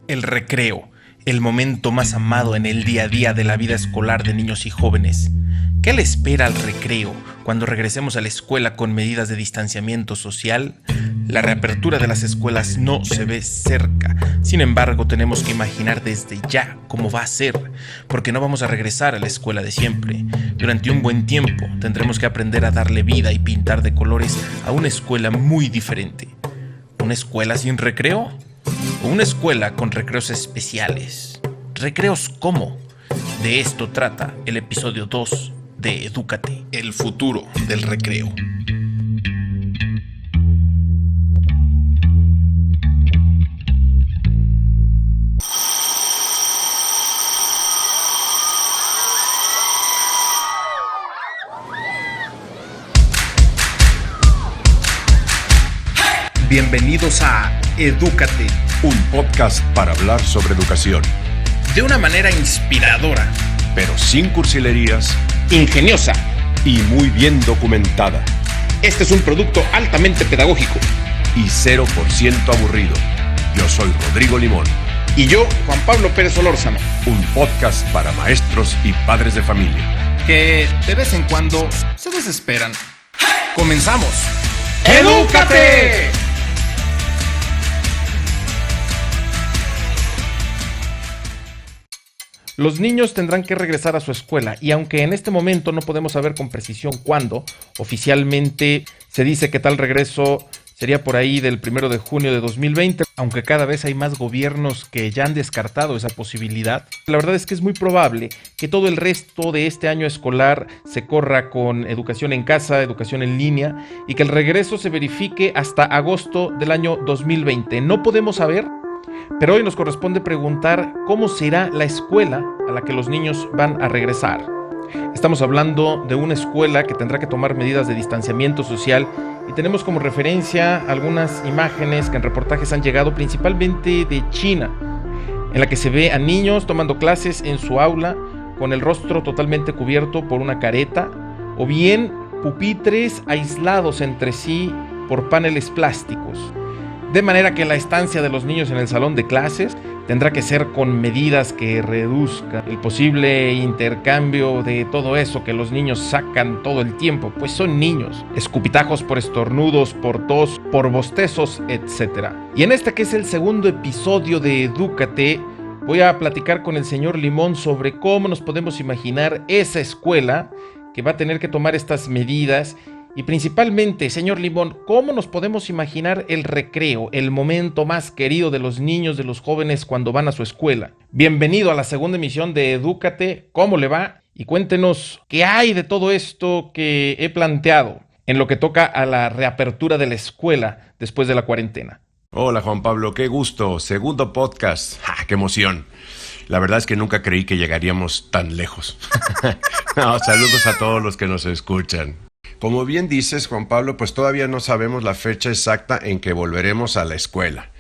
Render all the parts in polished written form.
El recreo, el momento más amado en el día a día de la vida escolar de niños y jóvenes. ¿Qué le espera al recreo cuando regresemos a la escuela con medidas de distanciamiento social? La reapertura de las escuelas no se ve cerca. Sin embargo, tenemos que imaginar desde ya cómo va a ser, porque no vamos a regresar a la escuela de siempre. Durante un buen tiempo tendremos que aprender a darle vida y pintar de colores a una escuela muy diferente. ¿Una escuela sin recreo? ¿O una escuela con recreos especiales? ¿Recreos cómo? De esto trata el episodio 2 de Edúcate, el futuro del recreo. Bienvenidos a Edúcate, un podcast para hablar sobre educación. De una manera inspiradora, pero sin cursilerías, ingeniosa y muy bien documentada. Este es un producto altamente pedagógico y 0% aburrido. Yo soy Rodrigo Limón. Y yo, Juan Pablo Pérez Solórzano. Un podcast para maestros y padres de familia que de vez en cuando se desesperan. ¡Comenzamos! ¡Edúcate! Los niños tendrán que regresar a su escuela y aunque en este momento no podemos saber con precisión cuándo, oficialmente se dice que tal regreso sería por ahí del 1 de junio de 2020, aunque cada vez hay más gobiernos que ya han descartado esa posibilidad. La verdad es que es muy probable que todo el resto de este año escolar se corra con educación en casa, educación en línea y que el regreso se verifique hasta agosto del año 2020. No podemos saber. Pero hoy nos corresponde preguntar cómo será la escuela a la que los niños van a regresar. Estamos hablando de una escuela que tendrá que tomar medidas de distanciamiento social y tenemos como referencia algunas imágenes que en reportajes han llegado principalmente de China, en la que se ve a niños tomando clases en su aula con el rostro totalmente cubierto por una careta o bien pupitres aislados entre sí por paneles plásticos. De manera que la estancia de los niños en el salón de clases tendrá que ser con medidas que reduzcan el posible intercambio de todo eso que los niños sacan todo el tiempo, pues son niños. Escupitajos por estornudos, por tos, por bostezos, etc. Y en este que es el segundo episodio de Edúcate, voy a platicar con el señor Limón sobre cómo nos podemos imaginar esa escuela que va a tener que tomar estas medidas. Y principalmente, señor Limón, ¿cómo nos podemos imaginar el recreo, el momento más querido de los niños, de los jóvenes cuando van a su escuela? Bienvenido a la segunda emisión de Edúcate, ¿cómo le va? Y cuéntenos qué hay de todo esto que he planteado en lo que toca a la reapertura de la escuela después de la cuarentena. Hola Juan Pablo, qué gusto, segundo podcast, ¡qué emoción! La verdad es que nunca creí que llegaríamos tan lejos. No, saludos a todos los que nos escuchan. Como bien dices, Juan Pablo, pues todavía no sabemos la fecha exacta en que volveremos a la escuela.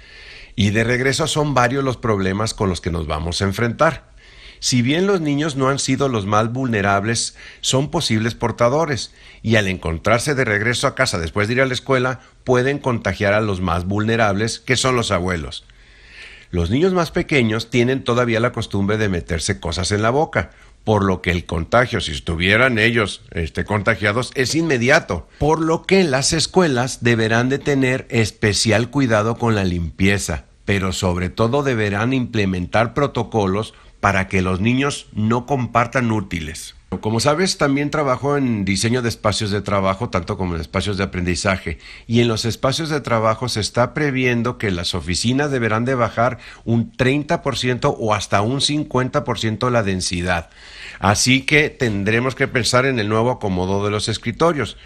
Y de regreso son varios los problemas con los que nos vamos a enfrentar. Si bien los niños no han sido los más vulnerables, son posibles portadores. Y al encontrarse de regreso a casa después de ir a la escuela, pueden contagiar a los más vulnerables, que son los abuelos. Los niños más pequeños tienen todavía la costumbre de meterse cosas en la boca, por lo que el contagio, si estuvieran ellos contagiados, es inmediato. Por lo que las escuelas deberán de tener especial cuidado con la limpieza, pero sobre todo deberán implementar protocolos para que los niños no compartan útiles. Como sabes, también trabajo en diseño de espacios de trabajo, tanto como en espacios de aprendizaje. Y en los espacios de trabajo se está previendo que las oficinas deberán de bajar un 30% o hasta un 50% la densidad. Así que tendremos que pensar en el nuevo acomodo de los escritorios.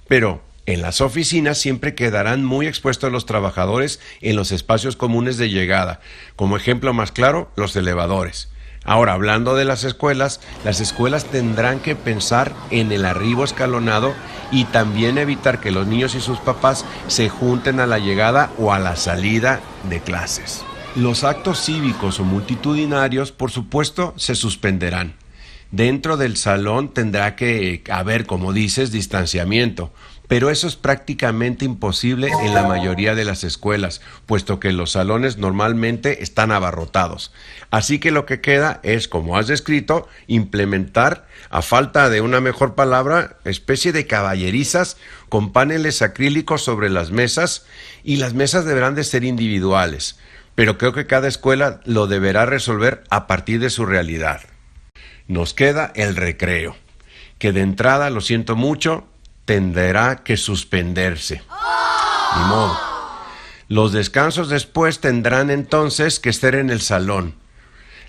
Pero en las oficinas siempre quedarán muy expuestos los trabajadores en los espacios comunes de llegada. Como ejemplo más claro, los elevadores. Ahora, hablando de las escuelas tendrán que pensar en el arribo escalonado y también evitar que los niños y sus papás se junten a la llegada o a la salida de clases. Los actos cívicos o multitudinarios, por supuesto, se suspenderán. Dentro del salón tendrá que haber, como dices, distanciamiento, pero eso es prácticamente imposible en la mayoría de las escuelas, puesto que los salones normalmente están abarrotados. Así que lo que queda es, como has descrito, implementar, a falta de una mejor palabra, especie de caballerizas con paneles acrílicos sobre las mesas, y las mesas deberán de ser individuales, pero creo que cada escuela lo deberá resolver a partir de su realidad. Nos queda el recreo, que de entrada, lo siento mucho, tendrá que suspenderse. Ni modo. Los descansos después tendrán entonces que ser en el salón.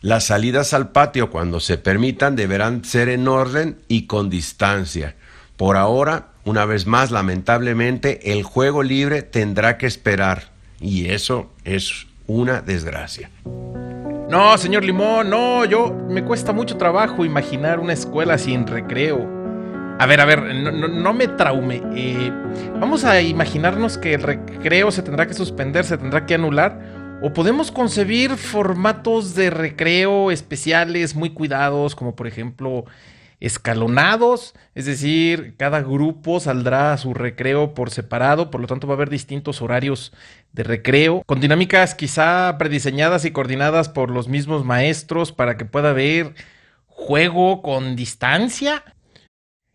Las salidas al patio, cuando se permitan, deberán ser en orden y con distancia. Por ahora, una vez más, lamentablemente, el juego libre tendrá que esperar. Y eso es una desgracia. No, señor Limón, no, me cuesta mucho trabajo imaginar una escuela sin recreo. A ver, no me traume. Vamos a imaginarnos que el recreo se tendrá que suspender, se tendrá que anular. O podemos concebir formatos de recreo especiales muy cuidados, como por ejemplo escalonados, es decir, cada grupo saldrá a su recreo por separado, por lo tanto va a haber distintos horarios de recreo, con dinámicas quizá prediseñadas y coordinadas por los mismos maestros para que pueda haber juego con distancia.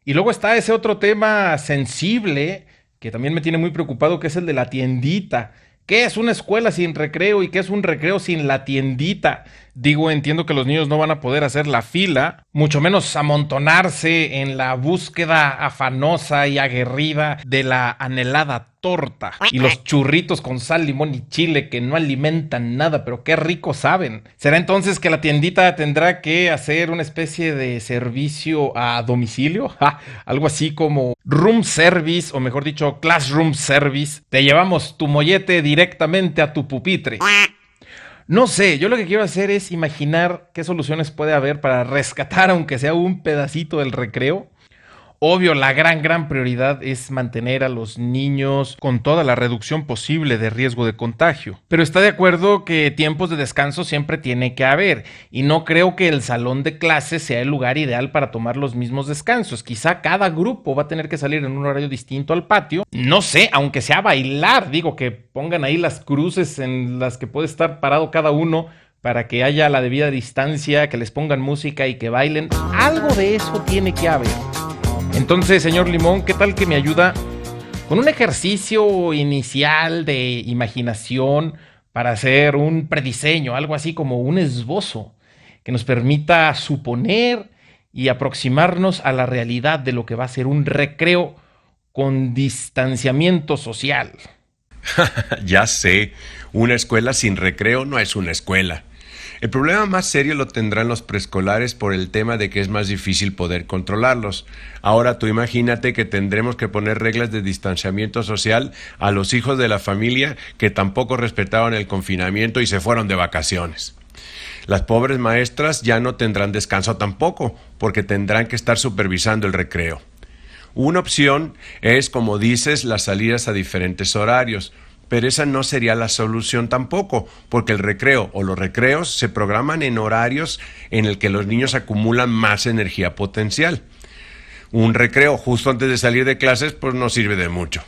Y luego está ese otro tema sensible que también me tiene muy preocupado, que es el de la tiendita. ¿Qué es una escuela sin recreo y qué es un recreo sin la tiendita? Digo, entiendo que los niños no van a poder hacer la fila, mucho menos amontonarse en la búsqueda afanosa y aguerrida de la anhelada torta y los churritos con sal, limón y chile que no alimentan nada, pero qué rico saben. ¿Será entonces que la tiendita tendrá que hacer una especie de servicio a domicilio? Algo así como room service, o mejor dicho, classroom service. Te llevamos tu mollete directamente a tu pupitre. No sé, yo lo que quiero hacer es imaginar qué soluciones puede haber para rescatar, aunque sea un pedacito del recreo. Obvio, la gran prioridad es mantener a los niños con toda la reducción posible de riesgo de contagio. Pero está de acuerdo que tiempos de descanso siempre tiene que haber, y no creo que el salón de clases sea el lugar ideal para tomar los mismos descansos. Quizá cada grupo va a tener que salir en un horario distinto al patio. No sé, aunque sea bailar, digo, que pongan ahí las cruces en las que puede estar parado cada uno para que haya la debida distancia, que les pongan música y que bailen. Algo de eso tiene que haber. Entonces, señor Limón, ¿qué tal que me ayuda con un ejercicio inicial de imaginación para hacer un prediseño, algo así como un esbozo que nos permita suponer y aproximarnos a la realidad de lo que va a ser un recreo con distanciamiento social? Ya sé, una escuela sin recreo no es una escuela. El problema más serio lo tendrán los preescolares por el tema de que es más difícil poder controlarlos. Ahora tú imagínate que tendremos que poner reglas de distanciamiento social a los hijos de la familia que tampoco respetaban el confinamiento y se fueron de vacaciones. Las pobres maestras ya no tendrán descanso tampoco, porque tendrán que estar supervisando el recreo. Una opción es, como dices, las salidas a diferentes horarios. Pero esa no sería la solución tampoco, porque el recreo o los recreos se programan en horarios en el que los niños acumulan más energía potencial. Un recreo justo antes de salir de clases pues no sirve de mucho.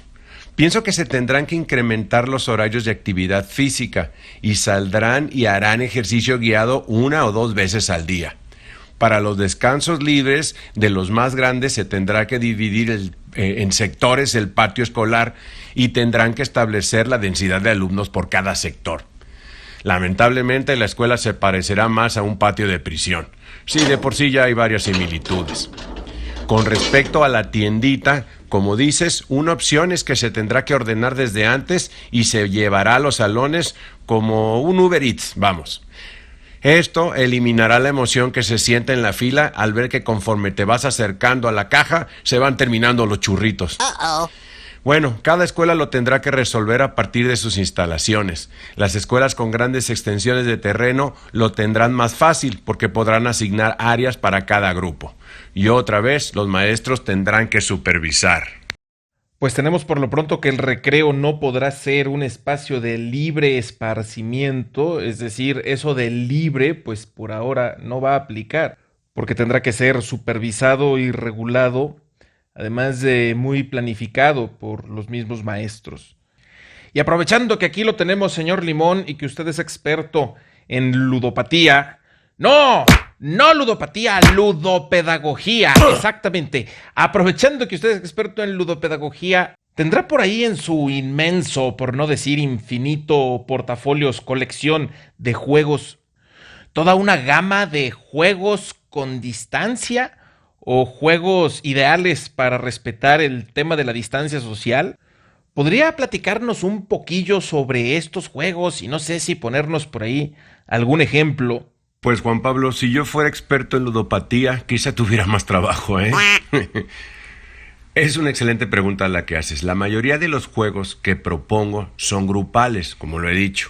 Pienso que se tendrán que incrementar los horarios de actividad física y saldrán y harán ejercicio guiado 1 o 2 veces al día. Para los descansos libres de los más grandes se tendrá que dividir en sectores el patio escolar y tendrán que establecer la densidad de alumnos por cada sector. Lamentablemente la escuela se parecerá más a un patio de prisión. Sí, de por sí ya hay varias similitudes. Con respecto a la tiendita, como dices, una opción es que se tendrá que ordenar desde antes y se llevará a los salones como un Uber Eats, vamos. Esto eliminará la emoción que se siente en la fila al ver que conforme te vas acercando a la caja, se van terminando los churritos. Bueno, cada escuela lo tendrá que resolver a partir de sus instalaciones. Las escuelas con grandes extensiones de terreno lo tendrán más fácil porque podrán asignar áreas para cada grupo. Y otra vez, los maestros tendrán que supervisar. Pues tenemos por lo pronto que el recreo no podrá ser un espacio de libre esparcimiento, es decir, eso de libre, pues por ahora no va a aplicar, porque tendrá que ser supervisado y regulado además de muy planificado por los mismos maestros. Y aprovechando que aquí lo tenemos, señor Limón, y que usted es experto en ludopatía. ¡No! No ludopatía, ludopedagogía. Exactamente. Aprovechando que usted es experto en ludopedagogía, ¿tendrá por ahí en su inmenso, por no decir infinito, portafolios, colección de juegos, toda una gama de juegos con distancia o juegos ideales para respetar el tema de la distancia social? ¿Podría platicarnos un poquillo sobre estos juegos y no sé si ponernos por ahí algún ejemplo? Pues Juan Pablo, si yo fuera experto en ludopatía, quizá tuviera más trabajo, ¿eh? Es una excelente pregunta la que haces. La mayoría de los juegos que propongo son grupales, como lo he dicho.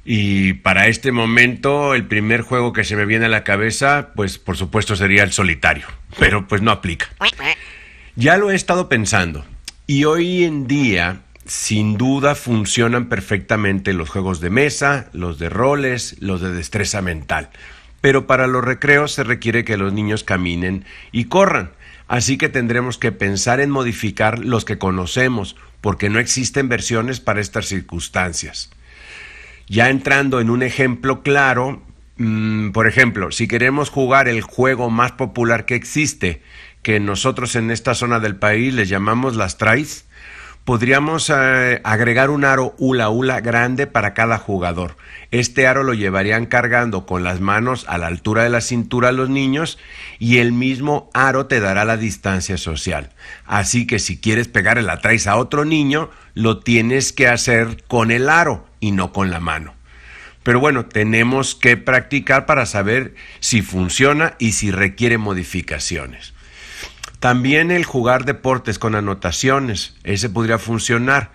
Y para este momento, el primer juego que se me viene a la cabeza, pues por supuesto sería el solitario. Pero pues no aplica. Ya lo he estado pensando. Y hoy en día, sin duda, funcionan perfectamente los juegos de mesa, los de roles, los de destreza mental. Pero para los recreos se requiere que los niños caminen y corran. Así que tendremos que pensar en modificar los que conocemos, porque no existen versiones para estas circunstancias. Ya entrando en un ejemplo claro, por ejemplo, si queremos jugar el juego más popular que existe, que nosotros en esta zona del país les llamamos las traes, podríamos agregar un aro hula hula grande para cada jugador. Este aro lo llevarían cargando con las manos a la altura de la cintura a los niños y el mismo aro te dará la distancia social. Así que si quieres pegarle la traes a otro niño, lo tienes que hacer con el aro y no con la mano. Pero bueno, tenemos que practicar para saber si funciona y si requiere modificaciones. También el jugar deportes con anotaciones, ese podría funcionar.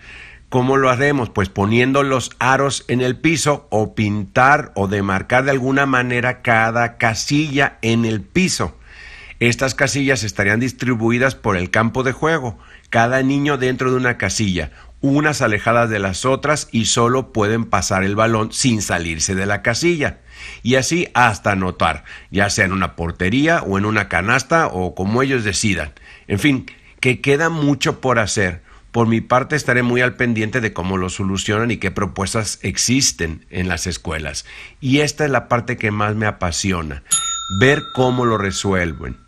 ¿Cómo lo haremos? Pues poniendo los aros en el piso o pintar o demarcar de alguna manera cada casilla en el piso. Estas casillas estarían distribuidas por el campo de juego, cada niño dentro de una casilla, unas alejadas de las otras y solo pueden pasar el balón sin salirse de la casilla. Y así hasta anotar, ya sea en una portería o en una canasta o como ellos decidan. En fin, que queda mucho por hacer. Por mi parte estaré muy al pendiente de cómo lo solucionan y qué propuestas existen en las escuelas. Y esta es la parte que más me apasiona, ver cómo lo resuelven.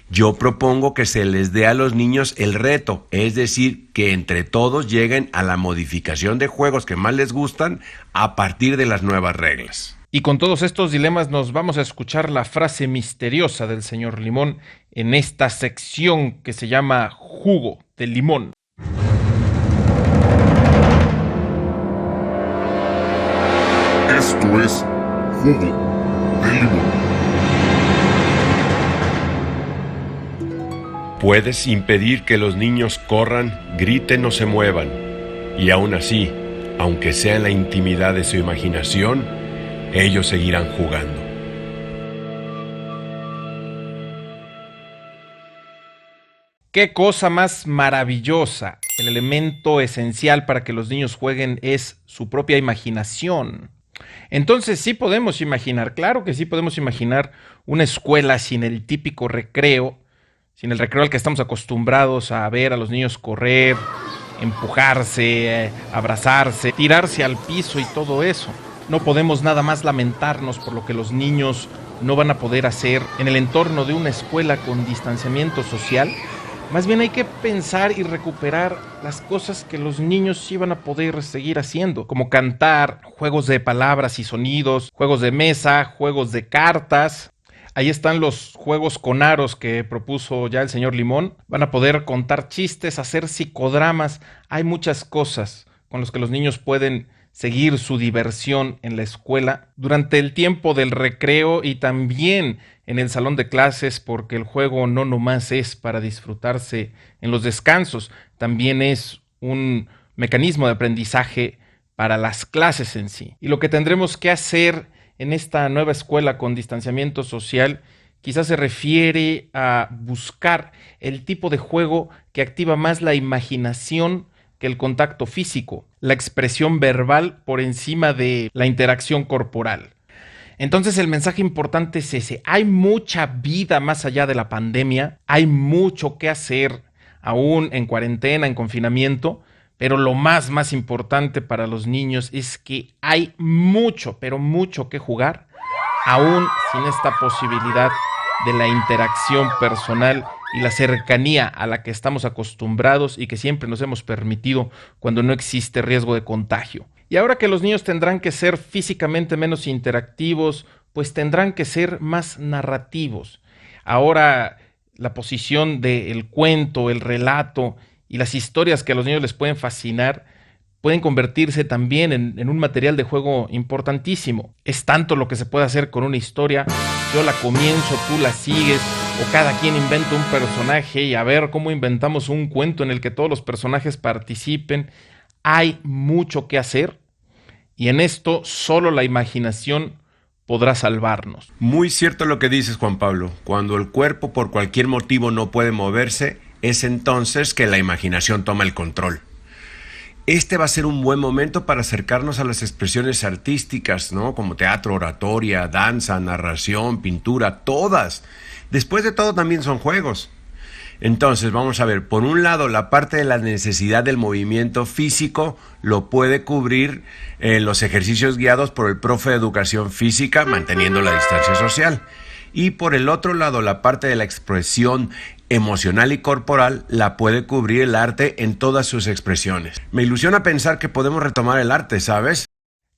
Yo propongo que se les dé a los niños el reto, es decir, que entre todos lleguen a la modificación de juegos que más les gustan a partir de las nuevas reglas. Y con todos estos dilemas nos vamos a escuchar la frase misteriosa del señor Limón en esta sección que se llama Jugo de Limón. Esto es Jugo de Limón. Puedes impedir que los niños corran, griten o se muevan. Y aún así, aunque sea en la intimidad de su imaginación, ellos seguirán jugando. ¡Qué cosa más maravillosa! El elemento esencial para que los niños jueguen es su propia imaginación. Entonces sí podemos imaginar, claro que sí podemos imaginar una escuela sin el típico recreo, sin el recreo al que estamos acostumbrados a ver a los niños correr, empujarse, abrazarse, tirarse al piso y todo eso. No podemos nada más lamentarnos por lo que los niños no van a poder hacer en el entorno de una escuela con distanciamiento social. Más bien hay que pensar y recuperar las cosas que los niños sí van a poder seguir haciendo, como cantar, juegos de palabras y sonidos, juegos de mesa, juegos de cartas. Ahí están los juegos con aros que propuso ya el señor Limón. Van a poder contar chistes, hacer psicodramas. Hay muchas cosas con las que los niños pueden seguir su diversión en la escuela durante el tiempo del recreo y también en el salón de clases, porque el juego no nomás es para disfrutarse en los descansos, también es un mecanismo de aprendizaje para las clases en sí. Y lo que tendremos que hacer en esta nueva escuela con distanciamiento social quizás se refiere a buscar el tipo de juego que activa más la imaginación que el contacto físico, la expresión verbal por encima de la interacción corporal. Entonces el mensaje importante es ese. Hay mucha vida más allá de la pandemia, hay mucho que hacer aún en cuarentena, en confinamiento, pero lo más importante para los niños es que hay mucho, pero mucho que jugar, aún sin esta posibilidad de la interacción personal y la cercanía a la que estamos acostumbrados y que siempre nos hemos permitido cuando no existe riesgo de contagio. Y ahora que los niños tendrán que ser físicamente menos interactivos, pues tendrán que ser más narrativos. Ahora la posición del cuento, el relato y las historias que a los niños les pueden fascinar pueden convertirse también en un material de juego importantísimo. Es tanto lo que se puede hacer con una historia. Yo la comienzo, tú la sigues, o cada quien inventa un personaje y a ver cómo inventamos un cuento en el que todos los personajes participen. Hay mucho que hacer y en esto solo la imaginación podrá salvarnos. Muy cierto lo que dices, Juan Pablo. Cuando el cuerpo por cualquier motivo no puede moverse, es entonces que la imaginación toma el control. Este va a ser un buen momento para acercarnos a las expresiones artísticas, ¿no? Como teatro, oratoria, danza, narración, pintura, todas. Después de todo también son juegos. Entonces, vamos a ver, por un lado, la parte de la necesidad del movimiento físico lo puede cubrir los ejercicios guiados por el profe de educación física, manteniendo la distancia social. Y por el otro lado, la parte de la expresión emocional y corporal la puede cubrir el arte en todas sus expresiones. Me ilusiona pensar que podemos retomar el arte, ¿sabes?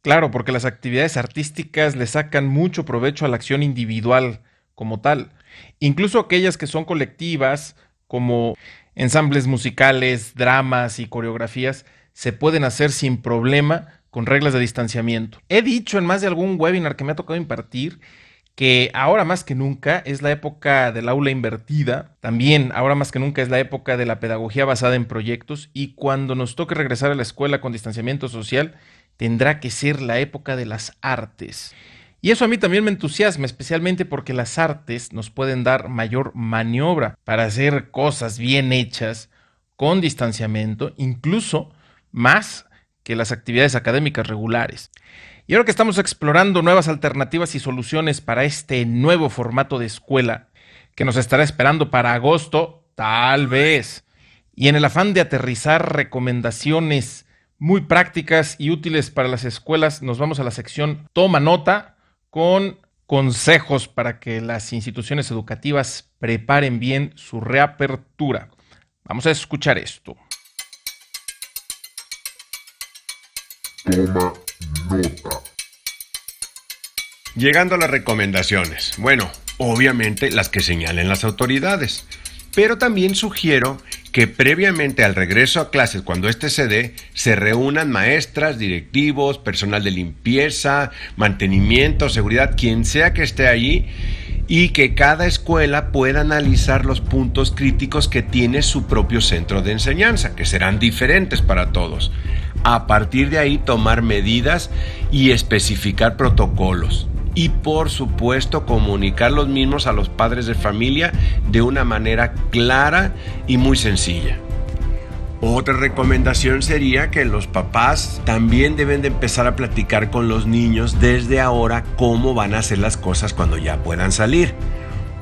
Claro, porque las actividades artísticas le sacan mucho provecho a la acción individual como tal. Incluso aquellas que son colectivas, como ensambles musicales, dramas y coreografías, se pueden hacer sin problema con reglas de distanciamiento. He dicho en más de algún webinar que me ha tocado impartir que ahora más que nunca es la época del aula invertida, también ahora más que nunca es la época de la pedagogía basada en proyectos y cuando nos toque regresar a la escuela con distanciamiento social, tendrá que ser la época de las artes. Y eso a mí también me entusiasma, especialmente porque las artes nos pueden dar mayor maniobra para hacer cosas bien hechas con distanciamiento, incluso más que las actividades académicas regulares. Y ahora que estamos explorando nuevas alternativas y soluciones para este nuevo formato de escuela que nos estará esperando para agosto, tal vez, y en el afán de aterrizar recomendaciones muy prácticas y útiles para las escuelas, nos vamos a la sección Toma Nota con consejos para que las instituciones educativas preparen bien su reapertura. Vamos a escuchar esto. Toma nota. Llegando a las recomendaciones. Bueno, obviamente las que señalen las autoridades. Pero también sugiero que previamente al regreso a clases, cuando este se dé, se reúnan maestras, directivos, personal de limpieza, mantenimiento, seguridad, quien sea que esté allí, y que cada escuela pueda analizar los puntos críticos que tiene su propio centro de enseñanza, que serán diferentes para todos. A partir de ahí tomar medidas y especificar protocolos. Y por supuesto comunicar los mismos a los padres de familia de una manera clara y muy sencilla. Otra recomendación sería que los papás también deben de empezar a platicar con los niños desde ahora cómo van a hacer las cosas cuando ya puedan salir.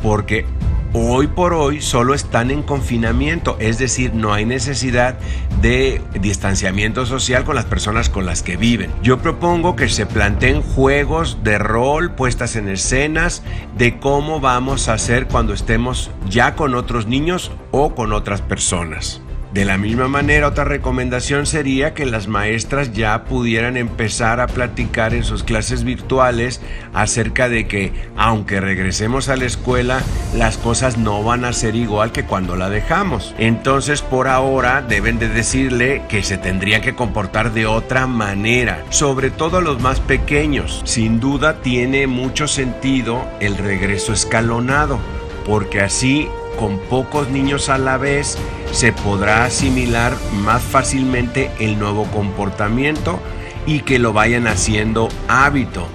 Porque hoy por hoy solo están en confinamiento, es decir, no hay necesidad de distanciamiento social con las personas con las que viven. Yo propongo que se planteen juegos de rol, puestas en escenas, de cómo vamos a hacer cuando estemos ya con otros niños o con otras personas. De la misma manera, otra recomendación sería que las maestras ya pudieran empezar a platicar en sus clases virtuales acerca de que, aunque regresemos a la escuela, las cosas no van a ser igual que cuando la dejamos. Entonces, por ahora, deben de decirle que se tendría que comportar de otra manera, sobre todo a los más pequeños. Sin duda, tiene mucho sentido el regreso escalonado, porque así, con pocos niños a la vez, se podrá asimilar más fácilmente el nuevo comportamiento y que lo vayan haciendo hábito.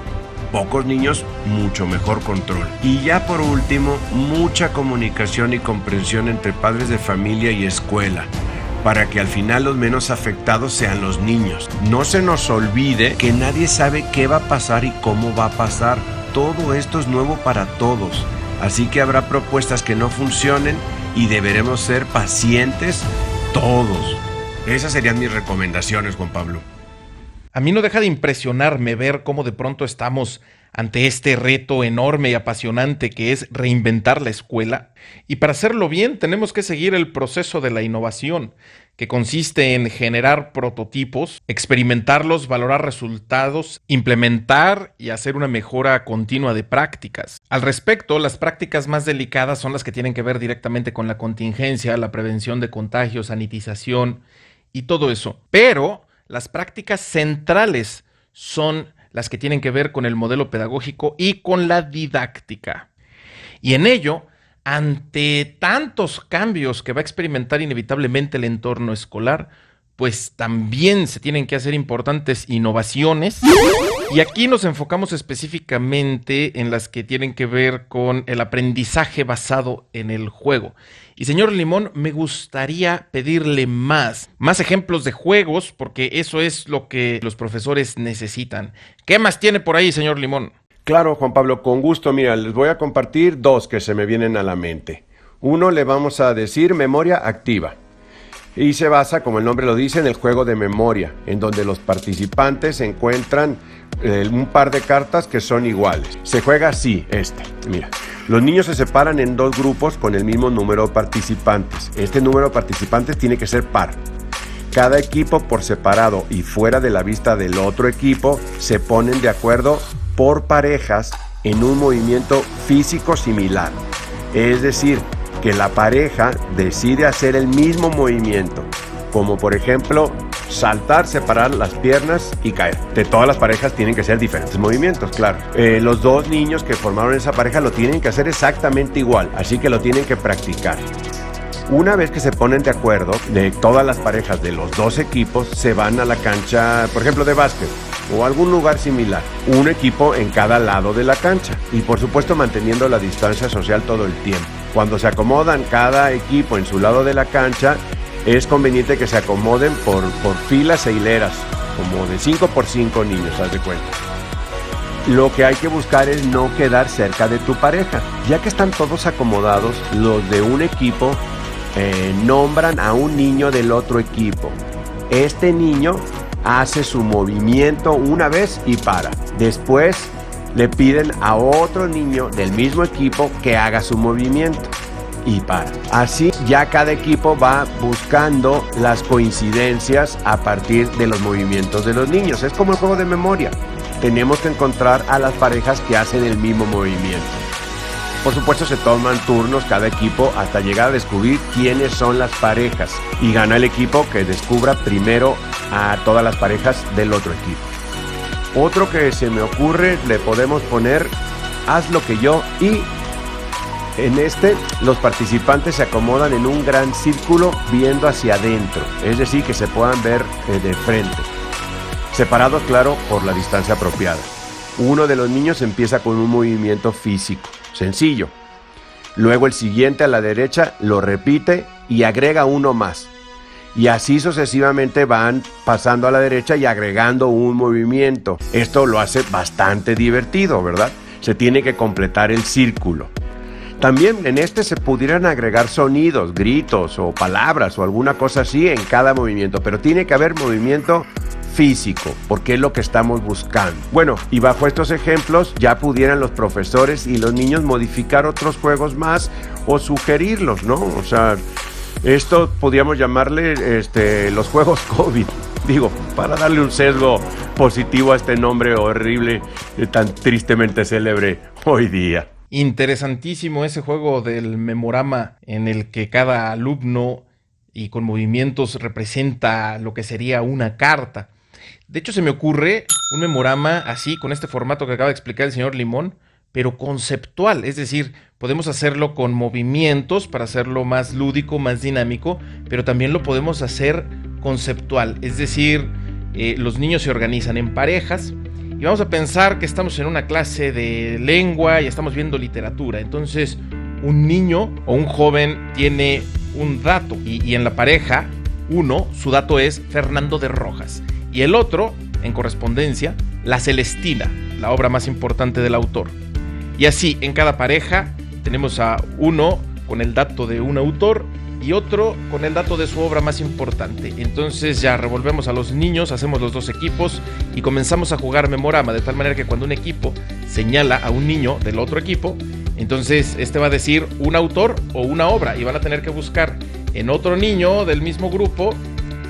Pocos niños, mucho mejor control. Y ya por último, mucha comunicación y comprensión entre padres de familia y escuela, para que al final los menos afectados sean los niños. No se nos olvide que nadie sabe qué va a pasar y cómo va a pasar. todo esto es nuevo para todos, así que habrá propuestas que no funcionen y deberemos ser pacientes todos. Esas serían mis recomendaciones, Juan Pablo. A mí no deja de impresionarme ver cómo de pronto estamos ante este reto enorme y apasionante que es reinventar la escuela. Y para hacerlo bien tenemos que seguir el proceso de la innovación, que consiste en generar prototipos, experimentarlos, valorar resultados, implementar y hacer una mejora continua de prácticas. Al respecto, las prácticas más delicadas son las que tienen que ver directamente con la contingencia, la prevención de contagios, sanitización y todo eso. Pero las prácticas centrales son las que tienen que ver con el modelo pedagógico y con la didáctica. Y en ello, ante tantos cambios que va a experimentar inevitablemente el entorno escolar, pues también se tienen que hacer importantes innovaciones. Y aquí nos enfocamos específicamente en las que tienen que ver con el aprendizaje basado en el juego. Y señor Limón, me gustaría pedirle más ejemplos de juegos, porque eso es lo que los profesores necesitan. ¿Qué más tiene por ahí, señor Limón? Claro, Juan Pablo, con gusto. Mira, les voy a compartir dos que se me vienen a la mente. Uno le vamos a decir memoria activa. Y se basa, como el nombre lo dice, en el juego de memoria, en donde los participantes encuentran un par de cartas que son iguales. Se juega así, mira. Los niños se separan en dos grupos con el mismo número de participantes. Este número de participantes tiene que ser par. Cada equipo por separado y fuera de la vista del otro equipo se ponen de acuerdo por parejas en un movimiento físico similar. Es decir, que la pareja decide hacer el mismo movimiento, como por ejemplo saltar, separar las piernas y caer. De todas las parejas tienen que ser diferentes movimientos, claro. Los dos niños que formaron esa pareja lo tienen que hacer exactamente igual, así que lo tienen que practicar. Una vez que se ponen de acuerdo, de todas las parejas de los dos equipos se van a la cancha, por ejemplo, de básquet o algún lugar similar. Un equipo en cada lado de la cancha y por supuesto manteniendo la distancia social todo el tiempo. Cuando se acomodan cada equipo en su lado de la cancha, es conveniente que se acomoden por filas e hileras, como de 5 por 5 niños, haz de cuenta. Lo que hay que buscar es no quedar cerca de tu pareja. Ya que están todos acomodados, los de un equipo nombran a un niño del otro equipo. Este niño hace su movimiento una vez y para. Después le piden a otro niño del mismo equipo que haga su movimiento y para. Así ya cada equipo va buscando las coincidencias a partir de los movimientos de los niños. Es como el juego de memoria. Tenemos que encontrar a las parejas que hacen el mismo movimiento. Por supuesto se toman turnos cada equipo hasta llegar a descubrir quiénes son las parejas y gana el equipo que descubra primero a todas las parejas del otro equipo. Otro que se me ocurre, le podemos poner haz lo que yo y en los participantes se acomodan en un gran círculo viendo hacia adentro, es decir, que se puedan ver de frente. Separados, claro, por la distancia apropiada. Uno de los niños empieza con un movimiento físico, sencillo. Luego el siguiente a la derecha lo repite y agrega uno más. Y así sucesivamente van pasando a la derecha y agregando un movimiento. Esto lo hace bastante divertido, ¿verdad? Se tiene que completar el círculo. También en se pudieran agregar sonidos, gritos o palabras o alguna cosa así en cada movimiento, pero tiene que haber movimiento físico, porque es lo que estamos buscando. Bueno, y bajo estos ejemplos ya pudieran los profesores y los niños modificar otros juegos más o sugerirlos, ¿no? O sea, esto podríamos llamarle los juegos COVID, digo, para darle un sesgo positivo a este nombre horrible, tan tristemente célebre hoy día. Interesantísimo ese juego del memorama en el que cada alumno y con movimientos representa lo que sería una carta. De hecho, se me ocurre un memorama así, con este formato que acaba de explicar el señor Limón, pero conceptual. Es decir, podemos hacerlo con movimientos para hacerlo más lúdico, más dinámico, pero también lo podemos hacer conceptual. Es decir, los niños se organizan en parejas y vamos a pensar que estamos en una clase de lengua y estamos viendo literatura. Entonces, un niño o un joven tiene un dato y en la pareja, uno, su dato es Fernando de Rojas. Y el otro, en correspondencia, La Celestina, la obra más importante del autor. Y así, en cada pareja tenemos a uno con el dato de un autor y otro con el dato de su obra más importante. Entonces ya revolvemos a los niños, hacemos los dos equipos y comenzamos a jugar memorama, de tal manera que cuando un equipo señala a un niño del otro equipo, entonces este va a decir un autor o una obra y van a tener que buscar en otro niño del mismo grupo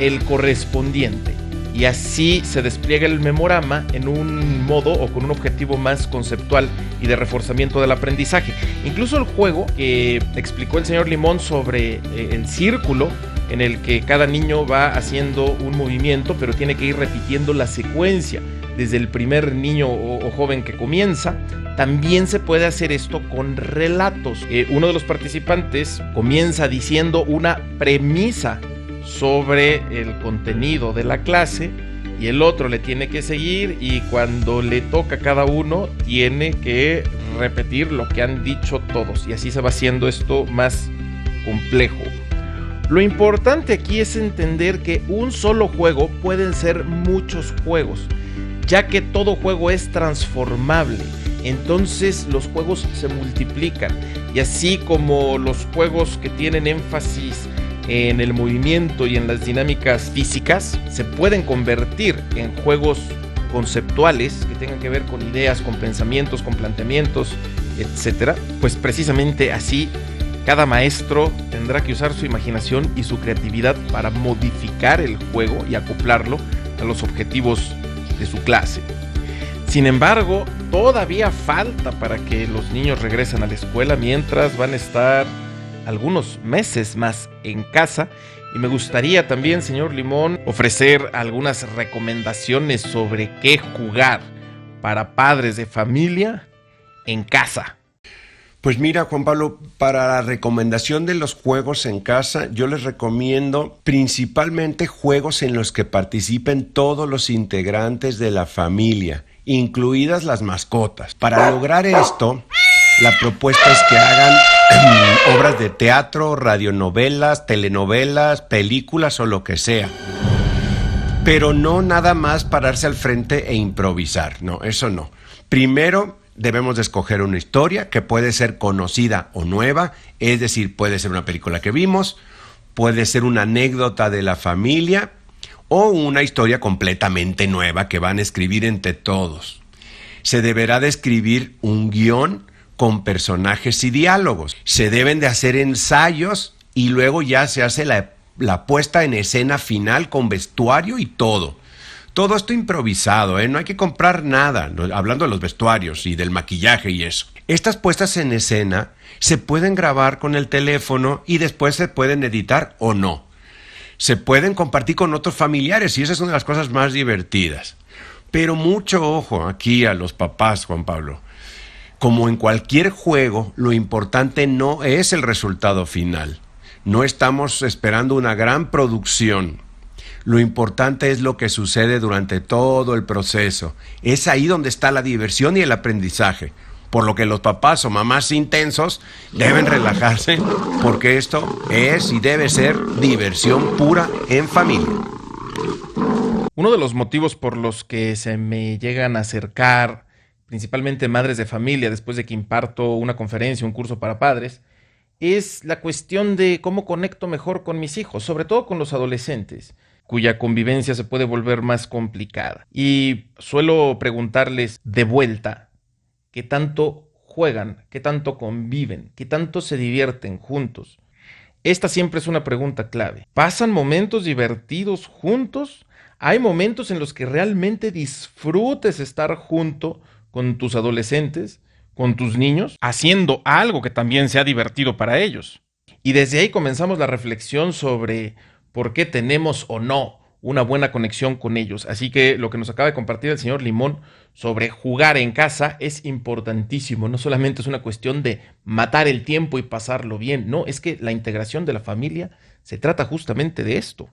el correspondiente. Y así se despliega el memorama en un modo o con un objetivo más conceptual y de reforzamiento del aprendizaje. Incluso el juego que explicó el señor Limón sobre el círculo, en el que cada niño va haciendo un movimiento, pero tiene que ir repitiendo la secuencia desde el primer niño o joven que comienza. También se puede hacer esto con relatos. Uno de los participantes comienza diciendo una premisa sobre el contenido de la clase y el otro le tiene que seguir, y cuando le toca a cada uno tiene que repetir lo que han dicho todos, y así se va haciendo esto más complejo. Lo importante aquí es entender que un solo juego pueden ser muchos juegos, ya que todo juego es transformable. Entonces los juegos se multiplican, y así como los juegos que tienen énfasis en el movimiento y en las dinámicas físicas se pueden convertir en juegos conceptuales que tengan que ver con ideas, con pensamientos, con planteamientos, etcétera. Pues precisamente así cada maestro tendrá que usar su imaginación y su creatividad para modificar el juego y acoplarlo a los objetivos de su clase. Sin embargo, todavía falta para que los niños regresen a la escuela, mientras van a estar algunos meses más en casa, y me gustaría también, señor Limón, ofrecer algunas recomendaciones sobre qué jugar para padres de familia en casa. Pues mira, Juan Pablo, para la recomendación de los juegos en casa, yo les recomiendo principalmente juegos en los que participen todos los integrantes de la familia, incluidas las mascotas. Para lograr esto, la propuesta es que hagan obras de teatro, radionovelas, telenovelas, películas o lo que sea. Pero no nada más pararse al frente e improvisar. No, eso no. Primero debemos de escoger una historia que puede ser conocida o nueva, es decir, puede ser una película que vimos, puede ser una anécdota de la familia o una historia completamente nueva que van a escribir entre todos. Se deberá de escribir un guión con personajes y diálogos. Se deben de hacer ensayos y luego ya se hace la puesta en escena final con vestuario y todo. Todo esto improvisado, no hay que comprar nada, hablando de los vestuarios y del maquillaje y eso. Estas puestas en escena se pueden grabar con el teléfono y después se pueden editar o no. Se pueden compartir con otros familiares y esa es una de las cosas más divertidas. Pero mucho ojo aquí a los papás, Juan Pablo. Como en cualquier juego, lo importante no es el resultado final. No estamos esperando una gran producción. Lo importante es lo que sucede durante todo el proceso. Es ahí donde está la diversión y el aprendizaje. Por lo que los papás o mamás intensos deben relajarse, porque esto es y debe ser diversión pura en familia. Uno de los motivos por los que se me llegan a acercar principalmente madres de familia después de que imparto una conferencia, un curso para padres, es la cuestión de cómo conecto mejor con mis hijos, sobre todo con los adolescentes, cuya convivencia se puede volver más complicada. Y suelo preguntarles de vuelta qué tanto juegan, qué tanto conviven, qué tanto se divierten juntos. Esta siempre es una pregunta clave. ¿Pasan momentos divertidos juntos? ¿Hay momentos en los que realmente disfrutes estar junto con tus adolescentes, con tus niños, haciendo algo que también sea divertido para ellos? Y desde ahí comenzamos la reflexión sobre por qué tenemos o no una buena conexión con ellos. Así que lo que nos acaba de compartir el señor Limón sobre jugar en casa es importantísimo. No solamente es una cuestión de matar el tiempo y pasarlo bien, no, es que la integración de la familia se trata justamente de esto.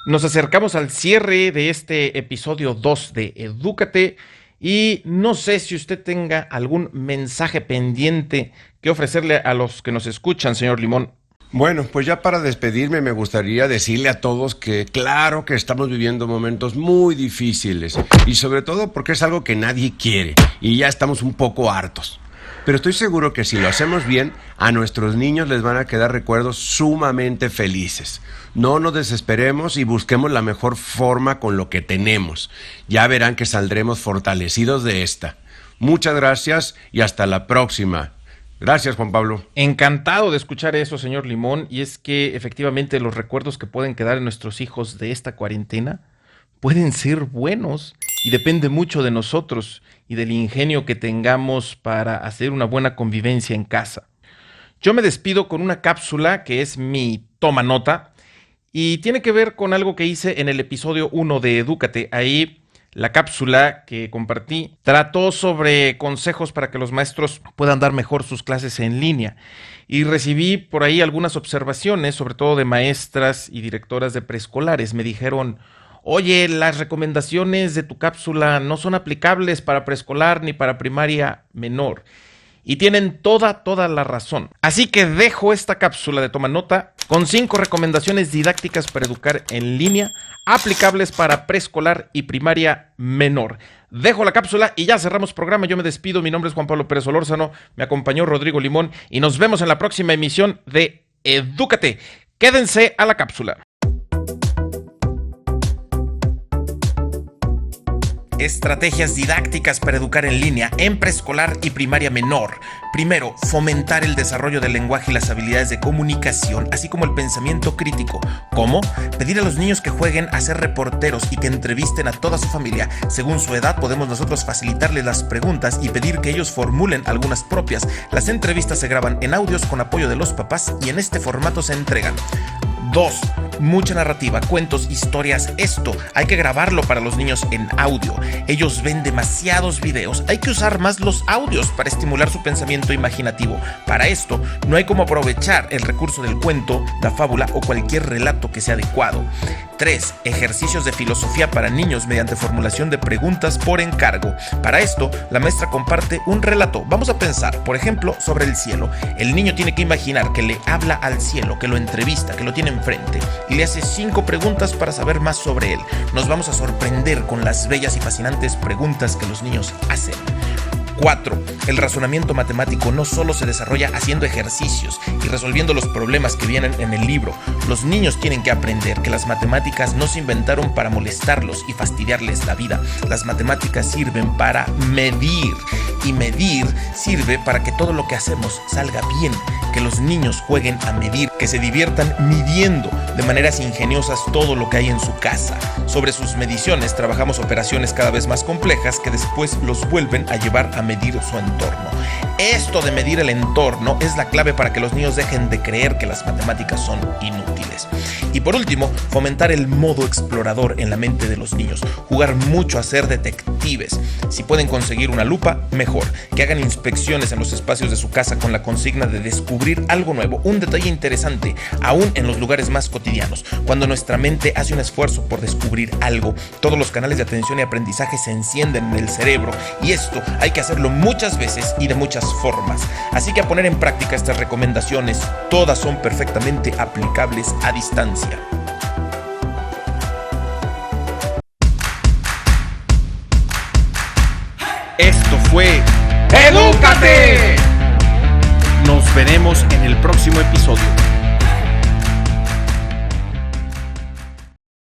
Nos acercamos al cierre de este episodio 2 de Edúcate y no sé si usted tenga algún mensaje pendiente que ofrecerle a los que nos escuchan, señor Limón. Bueno, pues ya para despedirme me gustaría decirle a todos que claro que estamos viviendo momentos muy difíciles y sobre todo porque es algo que nadie quiere y ya estamos un poco hartos. Pero estoy seguro que si lo hacemos bien, a nuestros niños les van a quedar recuerdos sumamente felices. No nos desesperemos y busquemos la mejor forma con lo que tenemos. Ya verán que saldremos fortalecidos de esta. Muchas gracias y hasta la próxima. Gracias, Juan Pablo. Encantado de escuchar eso, señor Limón, y es que efectivamente los recuerdos que pueden quedar en nuestros hijos de esta cuarentena pueden ser buenos y depende mucho de nosotros y del ingenio que tengamos para hacer una buena convivencia en casa. Yo me despido con una cápsula que es mi toma nota y tiene que ver con algo que hice en el episodio 1 de Edúcate. Ahí la cápsula que compartí trató sobre consejos para que los maestros puedan dar mejor sus clases en línea y recibí por ahí algunas observaciones, sobre todo de maestras y directoras de preescolares. Me dijeron: oye, las recomendaciones de tu cápsula no son aplicables para preescolar ni para primaria menor. Y tienen toda la razón. Así que dejo esta cápsula de toma nota con 5 recomendaciones didácticas para educar en línea aplicables para preescolar y primaria menor. Dejo la cápsula y ya cerramos programa. Yo me despido. Mi nombre es Juan Pablo Pérez Solórzano. Me acompañó Rodrigo Limón y nos vemos en la próxima emisión de Edúcate. Quédense a la cápsula. Estrategias didácticas para educar en línea en preescolar y primaria menor. Primero, fomentar el desarrollo del lenguaje y las habilidades de comunicación, así como el pensamiento crítico. ¿Cómo? Pedir a los niños que jueguen a ser reporteros y que entrevisten a toda su familia. Según su edad, podemos nosotros facilitarles las preguntas y pedir que ellos formulen algunas propias. Las entrevistas se graban en audios con apoyo de los papás y en este formato se entregan. 2. Mucha narrativa, cuentos, historias. Esto hay que grabarlo para los niños en audio. Ellos ven demasiados videos. Hay que usar más los audios para estimular su pensamiento imaginativo. Para esto, no hay como aprovechar el recurso del cuento, la fábula o cualquier relato que sea adecuado. 3. Ejercicios de filosofía para niños mediante formulación de preguntas por encargo. Para esto, la maestra comparte un relato. Vamos a pensar, por ejemplo, sobre el cielo. El niño tiene que imaginar que le habla al cielo, que lo entrevista, que lo tiene enfrente y le hace 5 preguntas para saber más sobre él. Nos vamos a sorprender con las bellas y fascinantes preguntas que los niños hacen. 4. El razonamiento matemático no solo se desarrolla haciendo ejercicios y resolviendo los problemas que vienen en el libro. Los niños tienen que aprender que las matemáticas no se inventaron para molestarlos y fastidiarles la vida. Las matemáticas sirven para medir y medir sirve para que todo lo que hacemos salga bien, que los niños jueguen a medir, que se diviertan midiendo de maneras ingeniosas todo lo que hay en su casa. Sobre sus mediciones trabajamos operaciones cada vez más complejas que después los vuelven a llevar a medir su entorno. Esto de medir el entorno es la clave para que los niños dejen de creer que las matemáticas son inútiles. Y por último, fomentar el modo explorador en la mente de los niños. Jugar mucho a ser detectives. Si pueden conseguir una lupa, mejor. Que hagan inspecciones en los espacios de su casa con la consigna de descubrir algo nuevo, un detalle interesante, aún en los lugares más cotidianos. Cuando nuestra mente hace un esfuerzo por descubrir algo, todos los canales de atención y aprendizaje se encienden en el cerebro y esto hay que hacerlo muchas veces y de muchas formas. Así que a poner en práctica estas recomendaciones, todas son perfectamente aplicables a distancia. Esto fue ¡Edúcate! Nos veremos en el próximo episodio.